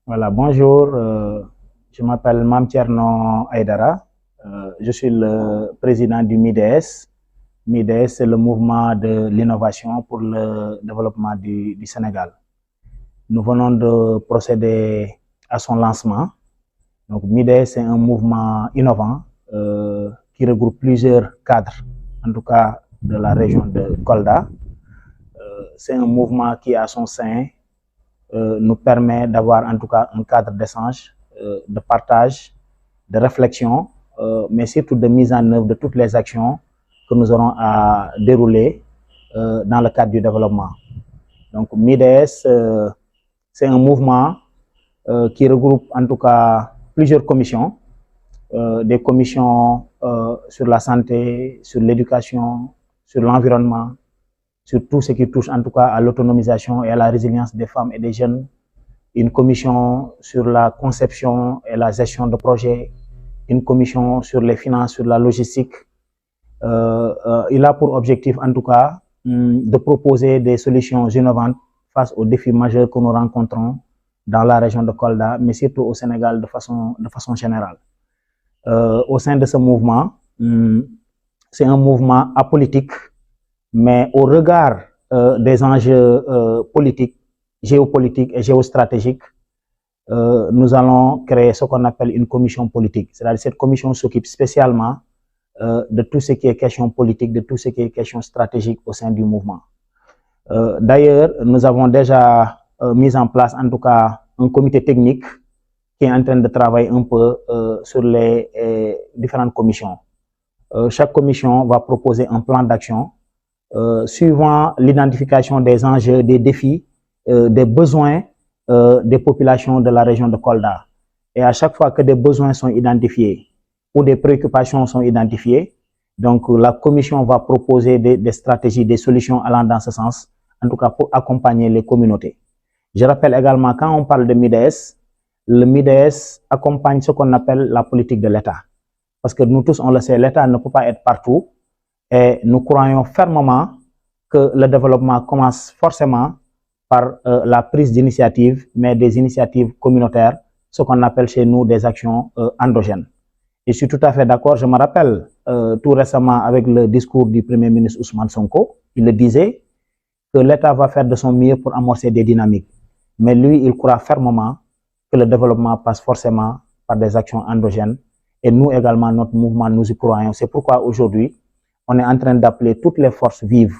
Voilà, bonjour, je m'appelle Mam Thierno Aïdara, je suis le président du MIDES. MIDES, c'est le mouvement de l'innovation pour le développement du Sénégal. Nous venons de procéder à son lancement. Donc, MIDES, c'est un mouvement innovant qui regroupe plusieurs cadres, en tout cas de la région de Kolda. C'est un mouvement qui, à son sein, nous permet d'avoir en tout cas un cadre d'échange, de partage, de réflexion, mais surtout de mise en œuvre de toutes les actions que nous aurons à dérouler dans le cadre du développement. Donc MIDES, c'est un mouvement qui regroupe en tout cas plusieurs commissions, des commissions sur la santé, sur l'éducation, sur l'environnement, sur tout ce qui touche en tout cas à l'autonomisation et à la résilience des femmes et des jeunes, une commission sur la conception et la gestion de projets, une commission sur les finances, sur la logistique. Il a pour objectif en tout cas de proposer des solutions innovantes face aux défis majeurs que nous rencontrons dans la région de Kolda, mais surtout au Sénégal de façon générale. Au sein de ce mouvement, c'est un mouvement apolitique, mais au regard des enjeux politiques, géopolitiques et géostratégiques, nous allons créer ce qu'on appelle une commission politique. C'est-à-dire cette commission s'occupe spécialement de tout ce qui est question politique, de tout ce qui est question stratégique au sein du mouvement. D'ailleurs, nous avons déjà mis en place en tout cas un comité technique qui est en train de travailler un peu sur les différentes commissions. Chaque commission va proposer un plan d'action suivant l'identification des enjeux, des défis, des besoins des populations de la région de Kolda. Et à chaque fois que des besoins sont identifiés ou des préoccupations sont identifiées, donc la commission va proposer des stratégies, des solutions allant dans ce sens, en tout cas pour accompagner les communautés. Je rappelle également, quand on parle de MIDES, le MIDES accompagne ce qu'on appelle la politique de l'État. Parce que nous tous, on le sait, l'État ne peut pas être partout. Et nous croyons fermement que le développement commence forcément par la prise d'initiatives, mais des initiatives communautaires, ce qu'on appelle chez nous des actions endogènes. Et je suis tout à fait d'accord. Je me rappelle tout récemment avec le discours du Premier ministre Ousmane Sonko, il le disait que l'État va faire de son mieux pour amorcer des dynamiques. Mais lui, il croit fermement que le développement passe forcément par des actions endogènes. Et nous également, notre mouvement, nous y croyons. C'est pourquoi aujourd'hui, on est en train d'appeler toutes les forces vives,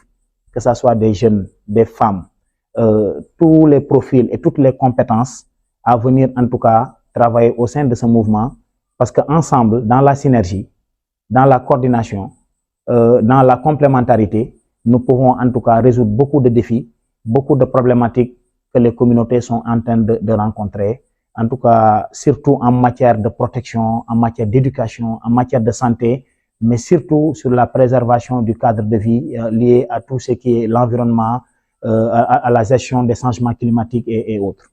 que ce soit des jeunes, des femmes, tous les profils et toutes les compétences à venir en tout cas travailler au sein de ce mouvement parce qu'ensemble, dans la synergie, dans la coordination, dans la complémentarité, nous pouvons en tout cas résoudre beaucoup de défis, beaucoup de problématiques que les communautés sont en train de rencontrer, en tout cas surtout en matière de protection, en matière d'éducation, en matière de santé, mais surtout sur la préservation du cadre de vie lié à tout ce qui est l'environnement, à la gestion des changements climatiques et autres.